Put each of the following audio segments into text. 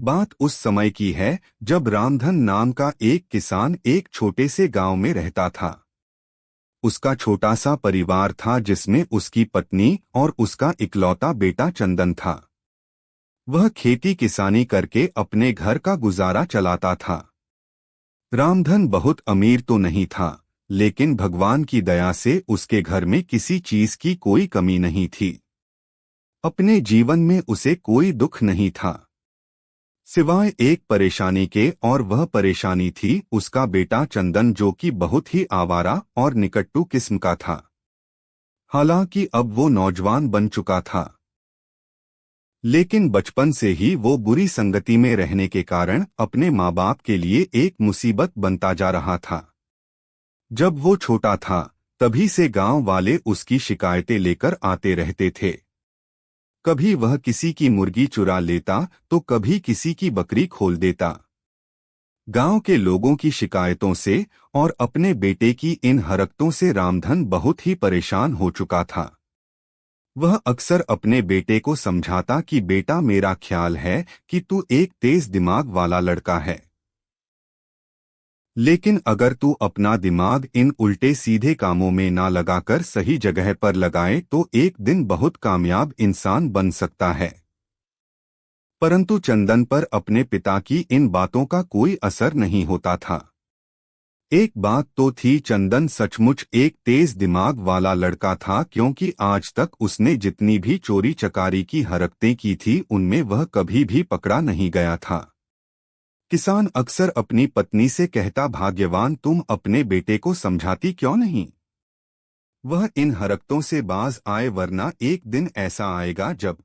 बात उस समय की है जब रामधन नाम का एक किसान एक छोटे से गांव में रहता था। उसका छोटा सा परिवार था जिसमें उसकी पत्नी और उसका इकलौता बेटा चंदन था। वह खेती किसानी करके अपने घर का गुजारा चलाता था। रामधन बहुत अमीर तो नहीं था, लेकिन भगवान की दया से उसके घर में किसी चीज की कोई कमी नहीं थी। अपने जीवन में उसे कोई दुख नहीं था, सिवाय एक परेशानी के, और वह परेशानी थी उसका बेटा चंदन, जो कि बहुत ही आवारा और निकट्टू किस्म का था। हालांकि अब वो नौजवान बन चुका था, लेकिन बचपन से ही वो बुरी संगति में रहने के कारण अपने माँ बाप के लिए एक मुसीबत बनता जा रहा था। जब वो छोटा था तभी से गांव वाले उसकी शिकायतें लेकर आते रहते थे। कभी वह किसी की मुर्गी चुरा लेता तो कभी किसी की बकरी खोल देता। गांव के लोगों की शिकायतों से और अपने बेटे की इन हरकतों से रामधन बहुत ही परेशान हो चुका था। वह अक्सर अपने बेटे को समझाता कि बेटा, मेरा ख्याल है कि तू एक तेज दिमाग वाला लड़का है, लेकिन अगर तू अपना दिमाग इन उल्टे सीधे कामों में ना लगाकर सही जगह पर लगाए तो एक दिन बहुत कामयाब इंसान बन सकता है। परंतु चंदन पर अपने पिता की इन बातों का कोई असर नहीं होता था। एक बात तो थी, चंदन सचमुच एक तेज दिमाग वाला लड़का था, क्योंकि आज तक उसने जितनी भी चोरी चकारी की हरकतें की थी उनमें वह कभी भी पकड़ा नहीं गया था। किसान अक्सर अपनी पत्नी से कहता, भाग्यवान तुम अपने बेटे को समझाती क्यों नहीं? वह इन हरकतों से बाज आए, वरना एक दिन ऐसा आएगा जब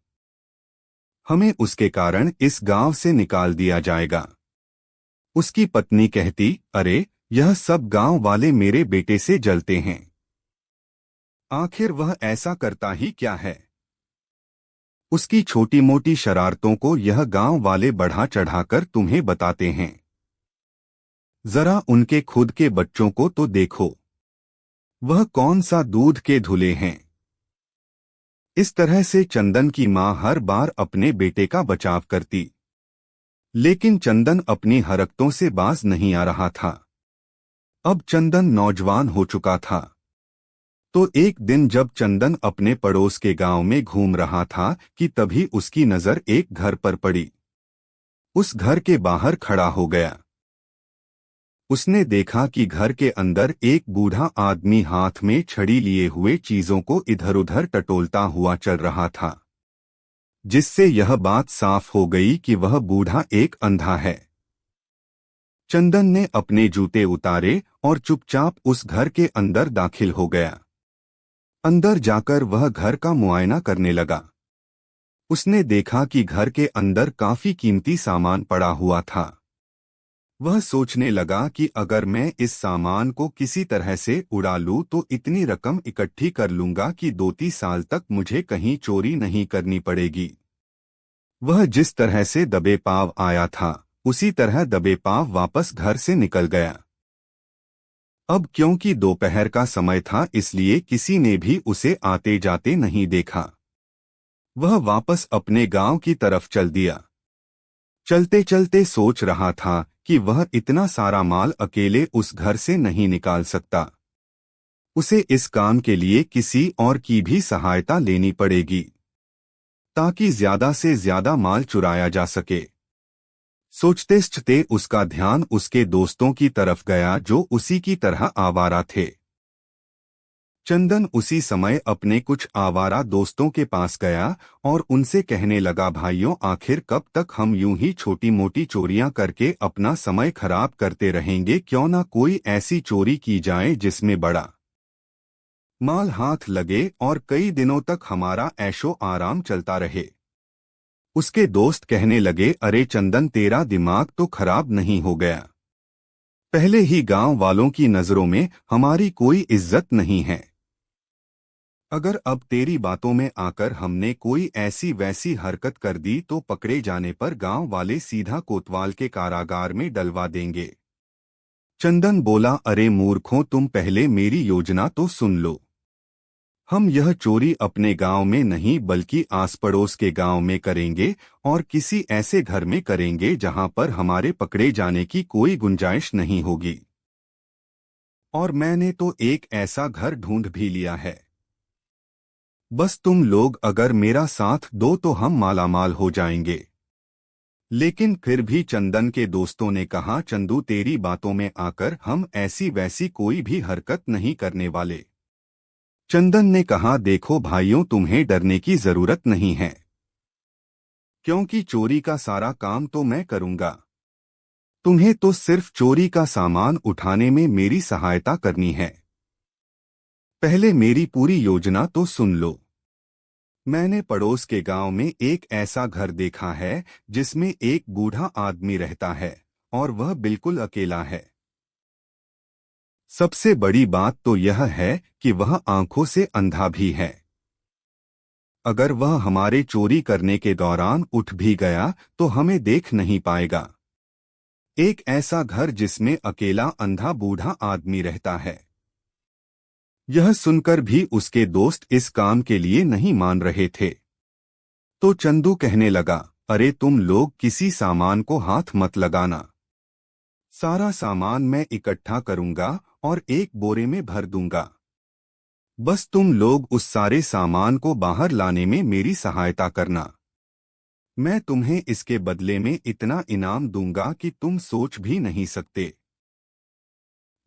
हमें उसके कारण इस गांव से निकाल दिया जाएगा। उसकी पत्नी कहती, अरे यह सब गांव वाले मेरे बेटे से जलते हैं, आखिर वह ऐसा करता ही क्या है? उसकी छोटी मोटी शरारतों को यह गांव वाले बढ़ा चढ़ाकर तुम्हें बताते हैं। जरा उनके खुद के बच्चों को तो देखो, वह कौन सा दूध के धुले हैं। इस तरह से चंदन की मां हर बार अपने बेटे का बचाव करती, लेकिन चंदन अपनी हरकतों से बाज नहीं आ रहा था। अब चंदन नौजवान हो चुका था, तो एक दिन जब चंदन अपने पड़ोस के गांव में घूम रहा था कि तभी उसकी नजर एक घर पर पड़ी। उस घर के बाहर खड़ा हो गया। उसने देखा कि घर के अंदर एक बूढ़ा आदमी हाथ में छड़ी लिए हुए चीजों को इधर उधर टटोलता हुआ चल रहा था, जिससे यह बात साफ हो गई कि वह बूढ़ा एक अंधा है। चंदन ने अपने जूते उतारे और चुपचाप उस घर के अंदर दाखिल हो गया। अंदर जाकर वह घर का मुआयना करने लगा। उसने देखा कि घर के अंदर काफी कीमती सामान पड़ा हुआ था। वह सोचने लगा कि अगर मैं इस सामान को किसी तरह से उड़ा लूं तो इतनी रकम इकट्ठी कर लूंगा कि 2-3 साल तक मुझे कहीं चोरी नहीं करनी पड़ेगी। वह जिस तरह से दबे पांव आया था उसी तरह दबे पांव वापस घर से निकल गया। अब क्योंकि दोपहर का समय था इसलिए किसी ने भी उसे आते जाते नहीं देखा। वह वापस अपने गांव की तरफ चल दिया। चलते चलते सोच रहा था कि वह इतना सारा माल अकेले उस घर से नहीं निकाल सकता। उसे इस काम के लिए किसी और की भी सहायता लेनी पड़ेगी, ताकि ज्यादा से ज्यादा माल चुराया जा सके। सोचते सोचते उसका ध्यान उसके दोस्तों की तरफ गया जो उसी की तरह आवारा थे। चंदन उसी समय अपने कुछ आवारा दोस्तों के पास गया और उनसे कहने लगा, भाइयों, आखिर कब तक हम यूं ही छोटी मोटी चोरियां करके अपना समय खराब करते रहेंगे? क्यों ना कोई ऐसी चोरी की जाए जिसमें बड़ा माल हाथ लगे और कई दिनों तक हमारा ऐशो आराम चलता रहे। उसके दोस्त कहने लगे, अरे चंदन, तेरा दिमाग तो खराब नहीं हो गया? पहले ही गांव वालों की नजरों में हमारी कोई इज्जत नहीं है। अगर अब तेरी बातों में आकर हमने कोई ऐसी वैसी हरकत कर दी तो पकड़े जाने पर गांव वाले सीधा कोतवाल के कारागार में डलवा देंगे। चंदन बोला, अरे मूर्खों, तुम पहले मेरी योजना तो सुन लो। हम यह चोरी अपने गांव में नहीं बल्कि आस पड़ोस के गांव में करेंगे और किसी ऐसे घर में करेंगे जहां पर हमारे पकड़े जाने की कोई गुंजाइश नहीं होगी। और मैंने तो एक ऐसा घर ढूंढ भी लिया है। बस तुम लोग अगर मेरा साथ दो तो हम मालामाल हो जाएंगे। लेकिन फिर भी चंदन के दोस्तों ने कहा, चंदू तेरी बातों में आकर हम ऐसी वैसी कोई भी हरकत नहीं करने वाले। चंदन ने कहा, देखो भाइयों, तुम्हें डरने की जरूरत नहीं है, क्योंकि चोरी का सारा काम तो मैं करूंगा। तुम्हें तो सिर्फ चोरी का सामान उठाने में मेरी सहायता करनी है। पहले मेरी पूरी योजना तो सुन लो। मैंने पड़ोस के गांव में एक ऐसा घर देखा है जिसमें एक बूढ़ा आदमी रहता है और वह बिल्कुल अकेला है। सबसे बड़ी बात तो यह है कि वह आंखों से अंधा भी है। अगर वह हमारे चोरी करने के दौरान उठ भी गया तो हमें देख नहीं पाएगा। एक ऐसा घर जिसमें अकेला अंधा बूढ़ा आदमी रहता है। यह सुनकर भी उसके दोस्त इस काम के लिए नहीं मान रहे थे। तो चंदू कहने लगा, अरे तुम लोग किसी सामान को हाथ मत लगाना। सारा सामान मैं इकट्ठा करूंगा और एक बोरे में भर दूंगा। बस तुम लोग उस सारे सामान को बाहर लाने में मेरी सहायता करना। मैं तुम्हें इसके बदले में इतना इनाम दूंगा कि तुम सोच भी नहीं सकते।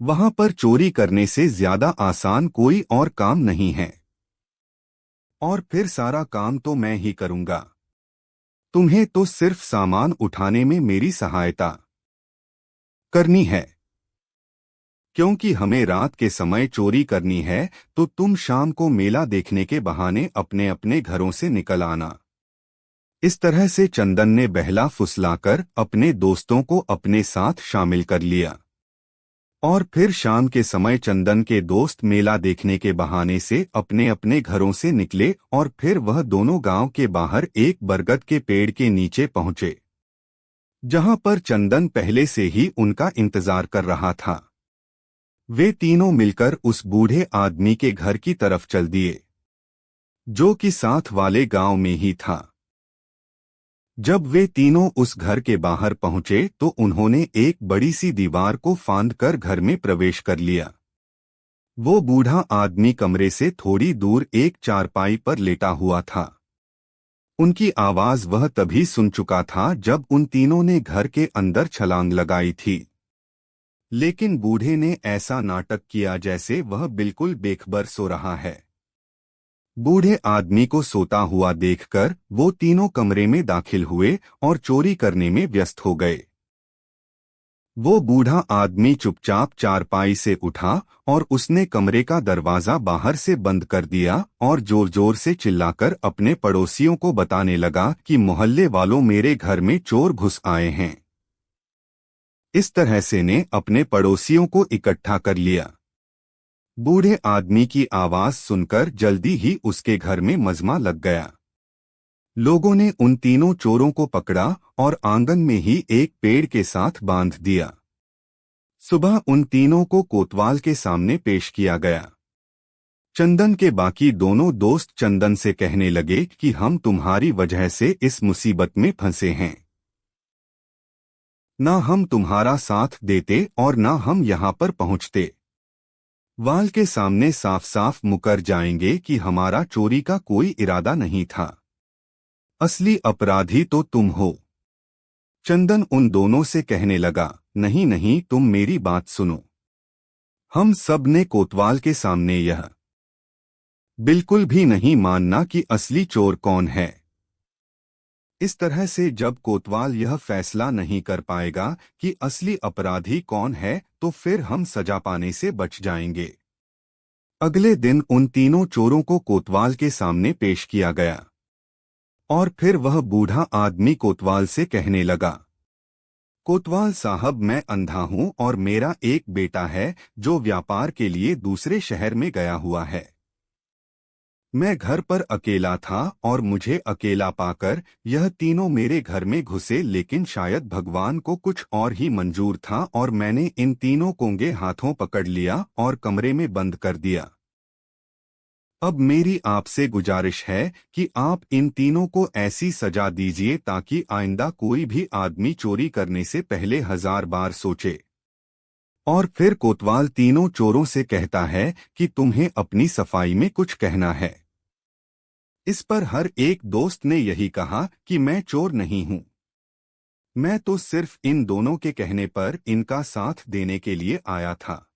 वहां पर चोरी करने से ज्यादा आसान कोई और काम नहीं है। और फिर सारा काम तो मैं ही करूंगा। तुम्हें तो सिर्फ सामान उठाने में मेरी सहायता करनी है। क्योंकि हमें रात के समय चोरी करनी है तो तुम शाम को मेला देखने के बहाने अपने अपने घरों से निकल आना। इस तरह से चंदन ने बहला फुसलाकर अपने दोस्तों को अपने साथ शामिल कर लिया। और फिर शाम के समय चंदन के दोस्त मेला देखने के बहाने से अपने अपने घरों से निकले और फिर वह दोनों गांव के बाहर एक बरगद के पेड़ के नीचे पहुंचे, जहां पर चंदन पहले से ही उनका इंतजार कर रहा था। वे तीनों मिलकर उस बूढ़े आदमी के घर की तरफ चल दिए, जो कि साथ वाले गांव में ही था। जब वे तीनों उस घर के बाहर पहुंचे तो उन्होंने एक बड़ी सी दीवार को फांदकर घर में प्रवेश कर लिया। वो बूढ़ा आदमी कमरे से थोड़ी दूर एक चारपाई पर लेटा हुआ था। उनकी आवाज वह तभी सुन चुका था जब उन तीनों ने घर के अंदर छलांग लगाई थी। लेकिन बूढ़े ने ऐसा नाटक किया जैसे वह बिल्कुल बेखबर सो रहा है। बूढ़े आदमी को सोता हुआ देखकर वो तीनों कमरे में दाखिल हुए और चोरी करने में व्यस्त हो गए। वो बूढ़ा आदमी चुपचाप चारपाई से उठा और उसने कमरे का दरवाजा बाहर से बंद कर दिया और जोर जोर से चिल्लाकर अपने पड़ोसियों को बताने लगा कि मोहल्ले वालों, मेरे घर में चोर घुस आए हैं। इस तरह से ने अपने पड़ोसियों को इकट्ठा कर लिया। बूढ़े आदमी की आवाज सुनकर जल्दी ही उसके घर में मजमा लग गया। लोगों ने उन तीनों चोरों को पकड़ा और आंगन में ही एक पेड़ के साथ बांध दिया। सुबह उन तीनों को कोतवाल के सामने पेश किया गया। चंदन के बाकी दोनों दोस्त चंदन से कहने लगे कि हम तुम्हारी वजह से इस मुसीबत में फंसे हैं। ना हम तुम्हारा साथ देते और ना हम यहाँ पर पहुँचते। वाल के सामने साफ साफ मुकर जाएंगे कि हमारा चोरी का कोई इरादा नहीं था। असली अपराधी तो तुम हो। चंदन उन दोनों से कहने लगा, नहीं नहीं, तुम मेरी बात सुनो। हम सब ने कोतवाल के सामने यह बिल्कुल भी नहीं मानना कि असली चोर कौन है। इस तरह से जब कोतवाल यह फैसला नहीं कर पाएगा कि असली अपराधी कौन है तो फिर हम सजा पाने से बच जाएंगे। अगले दिन उन तीनों चोरों को कोतवाल के सामने पेश किया गया और फिर वह बूढ़ा आदमी कोतवाल से कहने लगा, कोतवाल साहब, मैं अंधा हूं और मेरा एक बेटा है जो व्यापार के लिए दूसरे शहर में गया हुआ है। मैं घर पर अकेला था और मुझे अकेला पाकर यह तीनों मेरे घर में घुसे, लेकिन शायद भगवान को कुछ और ही मंजूर था और मैंने इन तीनों को हाथों पकड़ लिया और कमरे में बंद कर दिया। अब मेरी आपसे गुजारिश है कि आप इन तीनों को ऐसी सजा दीजिए ताकि आइंदा कोई भी आदमी चोरी करने से पहले 1000 बार सोचे। और फिर कोतवाल तीनों चोरों से कहता है कि तुम्हें अपनी सफाई में कुछ कहना है। इस पर हर एक दोस्त ने यही कहा कि मैं चोर नहीं हूं, मैं तो सिर्फ इन दोनों के कहने पर इनका साथ देने के लिए आया था।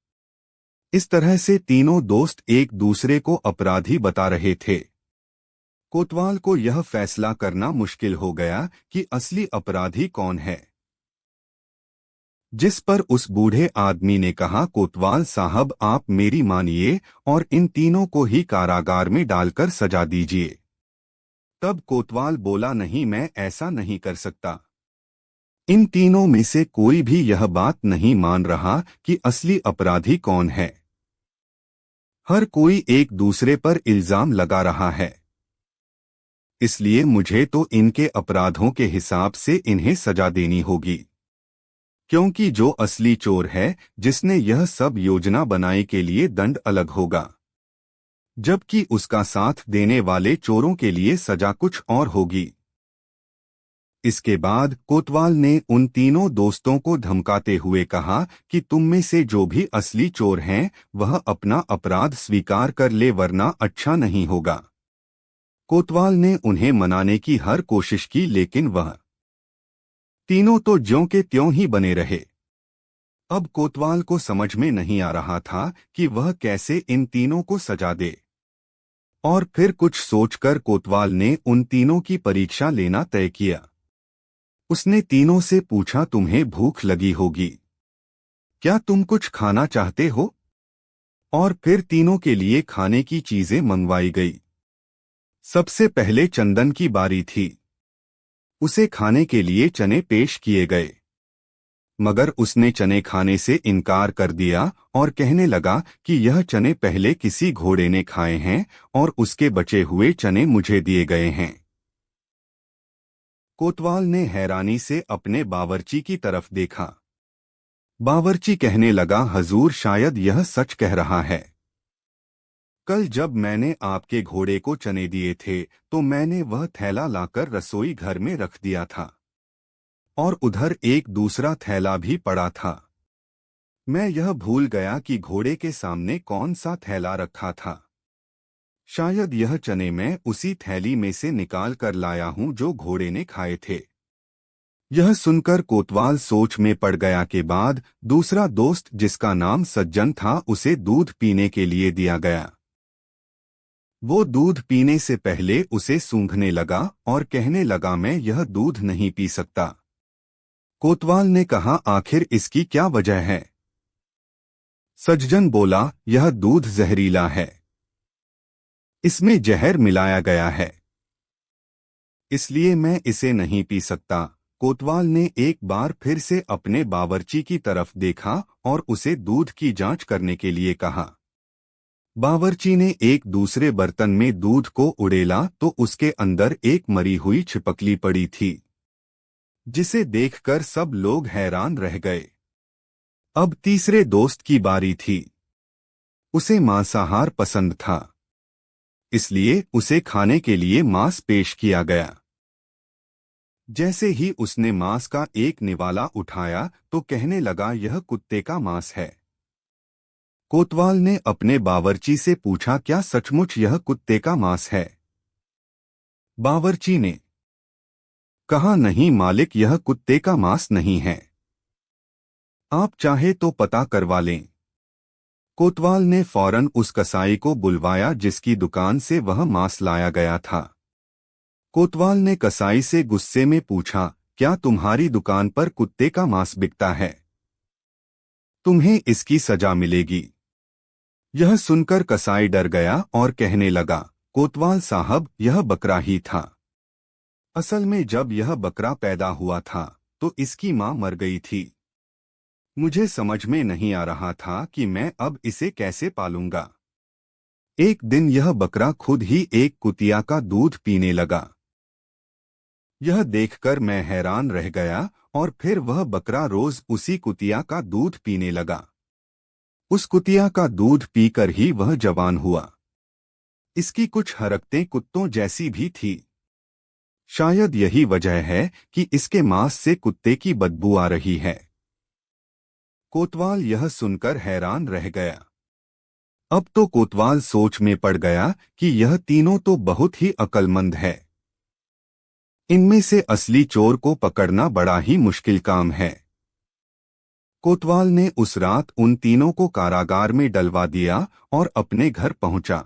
इस तरह से तीनों दोस्त एक दूसरे को अपराधी बता रहे थे। कोतवाल को यह फैसला करना मुश्किल हो गया कि असली अपराधी कौन है। जिस पर उस बूढ़े आदमी ने कहा, कोतवाल साहब आप मेरी मानिए और इन तीनों को ही कारागार में डालकर सजा दीजिए। तब कोतवाल बोला, नहीं, मैं ऐसा नहीं कर सकता। इन तीनों में से कोई भी यह बात नहीं मान रहा कि असली अपराधी कौन है। हर कोई एक दूसरे पर इल्जाम लगा रहा है। इसलिए मुझे तो इनके अपराधों के हिसाब से इन्हें सजा देनी होगी, क्योंकि जो असली चोर है, जिसने यह सब योजना बनाई, के लिए दंड अलग होगा, जबकि उसका साथ देने वाले चोरों के लिए सजा कुछ और होगी। इसके बाद कोतवाल ने उन तीनों दोस्तों को धमकाते हुए कहा कि तुम में से जो भी असली चोर हैं, वह अपना अपराध स्वीकार कर ले, वरना अच्छा नहीं होगा। कोतवाल ने उन्हें मनाने की हर कोशिश की, लेकिन वह तीनों तो ज्यों के त्यों ही बने रहे। अब कोतवाल को समझ में नहीं आ रहा था कि वह कैसे इन तीनों को सजा दे। और फिर कुछ सोचकर कोतवाल ने उन तीनों की परीक्षा लेना तय किया। उसने तीनों से पूछा, तुम्हें भूख लगी होगी, क्या तुम कुछ खाना चाहते हो? और फिर तीनों के लिए खाने की चीजें मंगवाई गई। सबसे पहले चंदन की बारी थी। उसे खाने के लिए चने पेश किए गए, मगर उसने चने खाने से इनकार कर दिया और कहने लगा कि यह चने पहले किसी घोड़े ने खाए हैं और उसके बचे हुए चने मुझे दिए गए हैं। कोतवाल ने हैरानी से अपने बावर्ची की तरफ देखा। बावर्ची कहने लगा, हजूर, शायद यह सच कह रहा है। कल जब मैंने आपके घोड़े को चने दिए थे तो मैंने वह थैला लाकर रसोई घर में रख दिया था, और उधर एक दूसरा थैला भी पड़ा था। मैं यह भूल गया कि घोड़े के सामने कौन सा थैला रखा था। शायद यह चने मैं उसी थैली में से निकाल कर लाया हूं जो घोड़े ने खाए थे। यह सुनकर कोतवाल सोच में पड़ गया। के बाद दूसरा दोस्त, जिसका नाम सज्जन था, उसे दूध पीने के लिए दिया गया। वो दूध पीने से पहले उसे सूंघने लगा और कहने लगा, मैं यह दूध नहीं पी सकता। कोतवाल ने कहा, आखिर इसकी क्या वजह है? सज्जन बोला, यह दूध जहरीला है, इसमें जहर मिलाया गया है, इसलिए मैं इसे नहीं पी सकता। कोतवाल ने एक बार फिर से अपने बावर्ची की तरफ देखा और उसे दूध की जांच करने के लिए कहा। बावर्ची ने एक दूसरे बर्तन में दूध को उड़ेला तो उसके अंदर एक मरी हुई छिपकली पड़ी थी, जिसे देखकर सब लोग हैरान रह गए। अब तीसरे दोस्त की बारी थी। उसे मांसाहार पसंद था, इसलिए उसे खाने के लिए मांस पेश किया गया। जैसे ही उसने मांस का एक निवाला उठाया तो कहने लगा, यह कुत्ते का मांस है। कोतवाल ने अपने बावर्ची से पूछा, क्या सचमुच यह कुत्ते का मांस है? बावर्ची ने कहा, नहीं मालिक, यह कुत्ते का मांस नहीं है, आप चाहे तो पता करवा लें। कोतवाल ने फौरन उस कसाई को बुलवाया जिसकी दुकान से वह मांस लाया गया था। कोतवाल ने कसाई से गुस्से में पूछा, क्या तुम्हारी दुकान पर कुत्ते का मांस बिकता है? तुम्हें इसकी सजा मिलेगी। यह सुनकर कसाई डर गया और कहने लगा, कोतवाल साहब, यह बकरा ही था। असल में जब यह बकरा पैदा हुआ था तो इसकी मां मर गई थी। मुझे समझ में नहीं आ रहा था कि मैं अब इसे कैसे पालूंगा। एक दिन यह बकरा खुद ही एक कुतिया का दूध पीने लगा। यह देखकर मैं हैरान रह गया और फिर वह बकरा रोज उसी कुतिया का दूध पीने लगा। उस कुतिया का दूध पीकर ही वह जवान हुआ। इसकी कुछ हरकतें कुत्तों जैसी भी थी। शायद यही वजह है कि इसके मांस से कुत्ते की बदबू आ रही है। कोतवाल यह सुनकर हैरान रह गया। अब तो कोतवाल सोच में पड़ गया कि यह तीनों तो बहुत ही अक्लमंद है। इनमें से असली चोर को पकड़ना बड़ा ही मुश्किल काम है। कोतवाल ने उस रात उन तीनों को कारागार में डलवा दिया और अपने घर पहुंचा।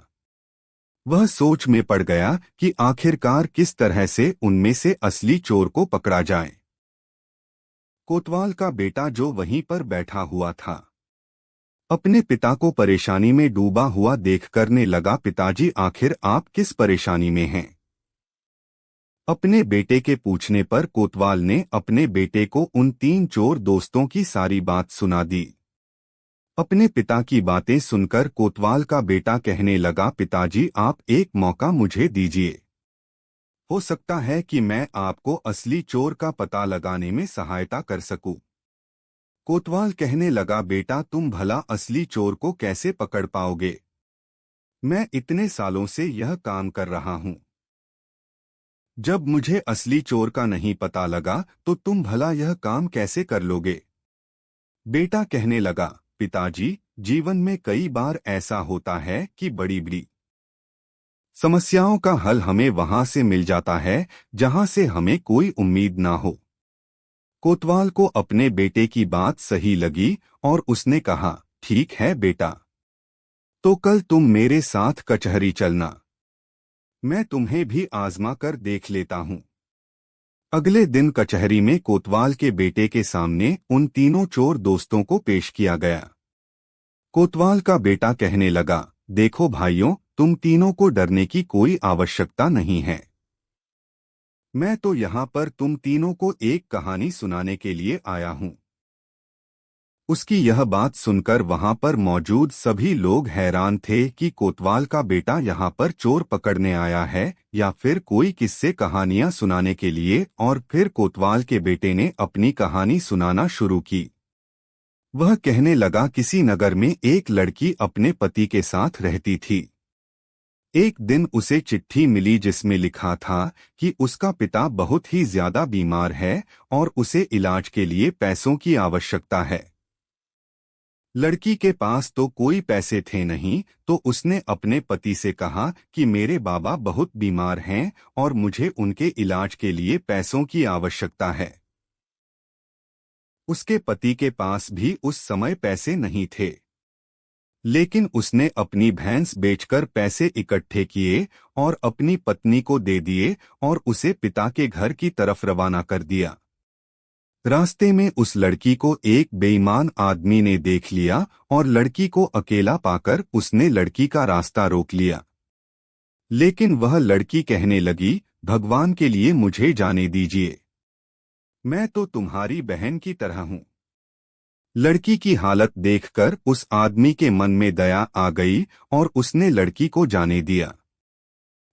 वह सोच में पड़ गया कि आखिरकार किस तरह से उनमें से असली चोर को पकड़ा जाए। कोतवाल का बेटा जो वहीं पर बैठा हुआ था, अपने पिता को परेशानी में डूबा हुआ देख करने लगा, पिताजी आखिर आप किस परेशानी में हैं? अपने बेटे के पूछने पर कोतवाल ने अपने बेटे को उन तीन चोर दोस्तों की सारी बात सुना दी। अपने पिता की बातें सुनकर कोतवाल का बेटा कहने लगा, पिताजी आप एक मौका मुझे दीजिए। हो सकता है कि मैं आपको असली चोर का पता लगाने में सहायता कर सकूं। कोतवाल कहने लगा, बेटा तुम भला असली चोर को कैसे पकड़ पाओगे? मैं इतने सालों से यह काम कर रहा हूं। जब मुझे असली चोर का नहीं पता लगा तो तुम भला यह काम कैसे कर लोगे? बेटा कहने लगा, पिताजी जीवन में कई बार ऐसा होता है कि बड़ी बड़ी समस्याओं का हल हमें वहां से मिल जाता है जहां से हमें कोई उम्मीद ना हो। कोतवाल को अपने बेटे की बात सही लगी और उसने कहा, ठीक है बेटा, तो कल तुम मेरे साथ कचहरी चलना। मैं तुम्हें भी आजमा कर देख लेता हूं। अगले दिन कचहरी में कोतवाल के बेटे के सामने उन तीनों चोर दोस्तों को पेश किया गया। कोतवाल का बेटा कहने लगा, देखो भाइयों, तुम तीनों को डरने की कोई आवश्यकता नहीं है। मैं तो यहाँ पर तुम तीनों को एक कहानी सुनाने के लिए आया हूँ। उसकी यह बात सुनकर वहां पर मौजूद सभी लोग हैरान थे कि कोतवाल का बेटा यहाँ पर चोर पकड़ने आया है या फिर कोई किस्से कहानियां सुनाने के लिए। और फिर कोतवाल के बेटे ने अपनी कहानी सुनाना शुरू की। वह कहने लगा, किसी नगर में एक लड़की अपने पति के साथ रहती थी। एक दिन उसे चिट्ठी मिली जिसमें लिखा था कि उसका पिता बहुत ही ज्यादा बीमार है और उसे इलाज के लिए पैसों की आवश्यकता है। लड़की के पास तो कोई पैसे थे नहीं, तो उसने अपने पति से कहा कि मेरे बाबा बहुत बीमार हैं और मुझे उनके इलाज के लिए पैसों की आवश्यकता है। उसके पति के पास भी उस समय पैसे नहीं थे, लेकिन उसने अपनी भैंस बेचकर पैसे इकट्ठे किए और अपनी पत्नी को दे दिए और उसे पिता के घर की तरफ रवाना कर दिया। रास्ते में उस लड़की को एक बेईमान आदमी ने देख लिया और लड़की को अकेला पाकर उसने लड़की का रास्ता रोक लिया। लेकिन वह लड़की कहने लगी, भगवान के लिए मुझे जाने दीजिए, मैं तो तुम्हारी बहन की तरह हूं। लड़की की हालत देखकर उस आदमी के मन में दया आ गई और उसने लड़की को जाने दिया।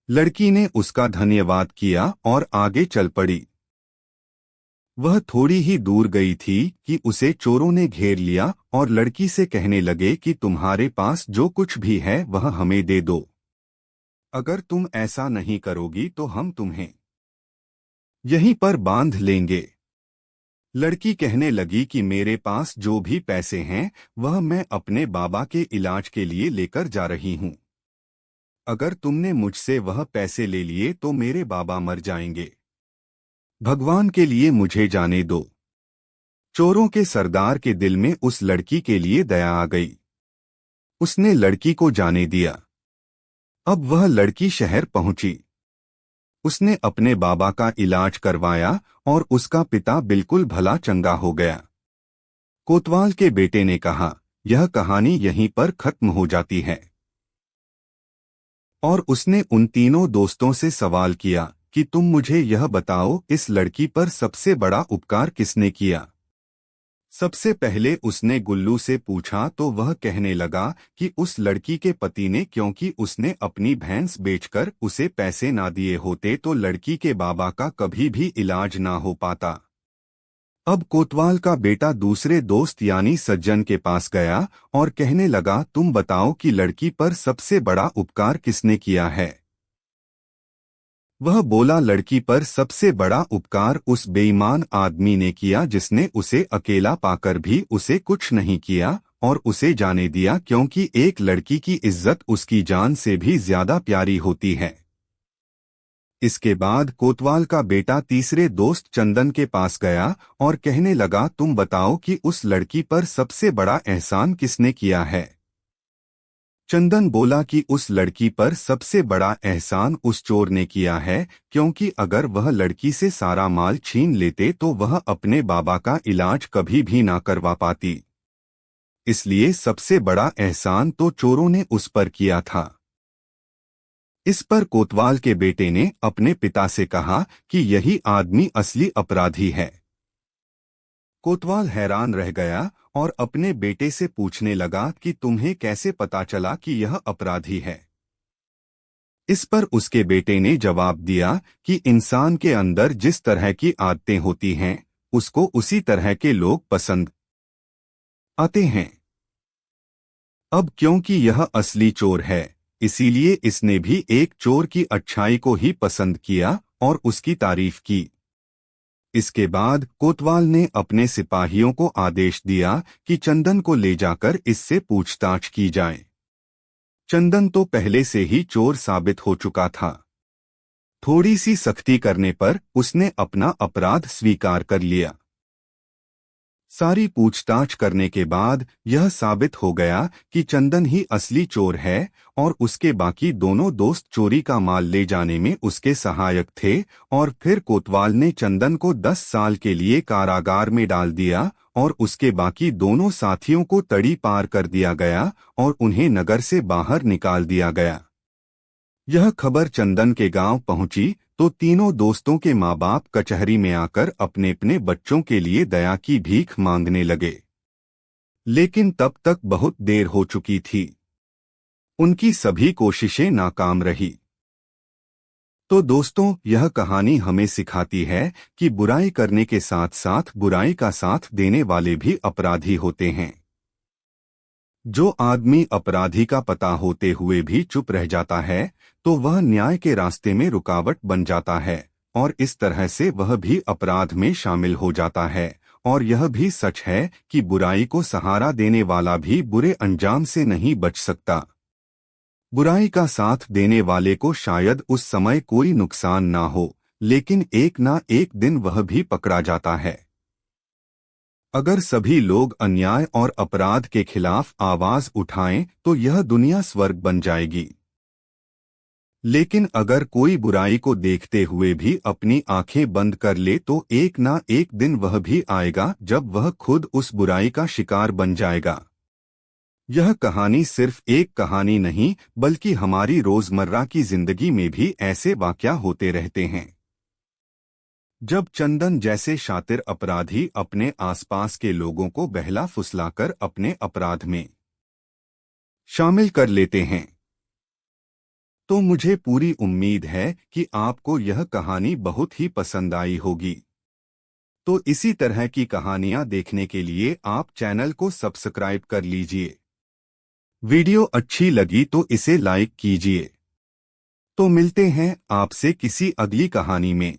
लड़की ने उसका धन्यवाद किया और आगे चल पड़ी। वह थोड़ी ही दूर गई थी कि उसे चोरों ने घेर लिया और लड़की से कहने लगे कि तुम्हारे पास जो कुछ भी है वह हमें दे दो। अगर तुम ऐसा नहीं करोगी तो हम तुम्हें यहीं पर बांध लेंगे। लड़की कहने लगी कि मेरे पास जो भी पैसे हैं वह मैं अपने बाबा के इलाज के लिए लेकर जा रही हूं। अगर तुमने मुझसे वह पैसे ले लिए तो मेरे बाबा मर जाएंगे। भगवान के लिए मुझे जाने दो। चोरों के सरदार के दिल में उस लड़की के लिए दया आ गई। उसने लड़की को जाने दिया। अब वह लड़की शहर पहुंची। उसने अपने बाबा का इलाज करवाया और उसका पिता बिल्कुल भला चंगा हो गया। कोतवाल के बेटे ने कहा, यह कहानी यहीं पर खत्म हो जाती है। और उसने उन तीनों दोस्तों से सवाल किया कि तुम मुझे यह बताओ, इस लड़की पर सबसे बड़ा उपकार किसने किया? सबसे पहले उसने गुल्लू से पूछा तो वह कहने लगा कि उस लड़की के पति ने, क्योंकि उसने अपनी भैंस बेचकर उसे पैसे ना दिए होते तो लड़की के बाबा का कभी भी इलाज ना हो पाता। अब कोतवाल का बेटा दूसरे दोस्त यानी सज्जन के पास गया और कहने लगा, तुम बताओ कि लड़की पर सबसे बड़ा उपकार किसने किया है। वह बोला, लड़की पर सबसे बड़ा उपकार उस बेईमान आदमी ने किया जिसने उसे अकेला पाकर भी उसे कुछ नहीं किया और उसे जाने दिया, क्योंकि एक लड़की की इज्जत उसकी जान से भी ज्यादा प्यारी होती है। इसके बाद कोतवाल का बेटा तीसरे दोस्त चंदन के पास गया और कहने लगा, तुम बताओ कि उस लड़की पर सबसे बड़ा एहसान किसने किया है। चंदन बोला कि उस लड़की पर सबसे बड़ा एहसान उस चोर ने किया है, क्योंकि अगर वह लड़की से सारा माल छीन लेते तो वह अपने बाबा का इलाज कभी भी ना करवा पाती। इसलिए सबसे बड़ा एहसान तो चोरों ने उस पर किया था। इस पर कोतवाल के बेटे ने अपने पिता से कहा कि यही आदमी असली अपराधी है। कोतवाल हैरान रह गया और अपने बेटे से पूछने लगा कि तुम्हें कैसे पता चला कि यह अपराधी है। इस पर उसके बेटे ने जवाब दिया कि इंसान के अंदर जिस तरह की आदतें होती हैं, उसको उसी तरह के लोग पसंद आते हैं। अब क्योंकि यह असली चोर है, इसीलिए इसने भी एक चोर की अच्छाई को ही पसंद किया और उसकी तारीफ की। इसके बाद कोतवाल ने अपने सिपाहियों को आदेश दिया कि चंदन को ले जाकर इससे पूछताछ की जाए। चंदन तो पहले से ही चोर साबित हो चुका था। थोड़ी सी सख्ती करने पर उसने अपना अपराध स्वीकार कर लिया। सारी पूछताछ करने के बाद यह साबित हो गया कि चंदन ही असली चोर है और उसके बाकी दोनों दोस्त चोरी का माल ले जाने में उसके सहायक थे। और फिर कोतवाल ने चंदन को 10 साल के लिए कारागार में डाल दिया और उसके बाकी दोनों साथियों को तड़ी पार कर दिया गया और उन्हें नगर से बाहर निकाल दिया गया। यह खबर चंदन के गांव पहुंची तो तीनों दोस्तों के माँ बाप कचहरी में आकर अपने अपने बच्चों के लिए दया की भीख मांगने लगे। लेकिन तब तक बहुत देर हो चुकी थी। उनकी सभी कोशिशें नाकाम रही। तो दोस्तों, यह कहानी हमें सिखाती है कि बुराई करने के साथ साथ बुराई का साथ देने वाले भी अपराधी होते हैं। जो आदमी अपराधी का पता होते हुए भी चुप रह जाता है तो वह न्याय के रास्ते में रुकावट बन जाता है और इस तरह से वह भी अपराध में शामिल हो जाता है। और यह भी सच है कि बुराई को सहारा देने वाला भी बुरे अंजाम से नहीं बच सकता। बुराई का साथ देने वाले को शायद उस समय कोई नुकसान ना हो, लेकिन एक ना एक दिन वह भी पकड़ा जाता है। अगर सभी लोग अन्याय और अपराध के खिलाफ आवाज उठाएं तो यह दुनिया स्वर्ग बन जाएगी। लेकिन अगर कोई बुराई को देखते हुए भी अपनी आंखें बंद कर ले तो एक ना एक दिन वह भी आएगा जब वह खुद उस बुराई का शिकार बन जाएगा। यह कहानी सिर्फ एक कहानी नहीं बल्कि हमारी रोजमर्रा की जिंदगी में भी ऐसे वाकया होते रहते हैं। जब चंदन जैसे शातिर अपराधी अपने आसपास के लोगों को बहला फुसलाकर अपने अपराध में शामिल कर लेते हैं, तो मुझे पूरी उम्मीद है कि आपको यह कहानी बहुत ही पसंद आई होगी। तो इसी तरह की कहानियां देखने के लिए आप चैनल को सब्सक्राइब कर लीजिए। वीडियो अच्छी लगी तो इसे लाइक कीजिए। तो मिलते हैं आपसे किसी अगली कहानी में।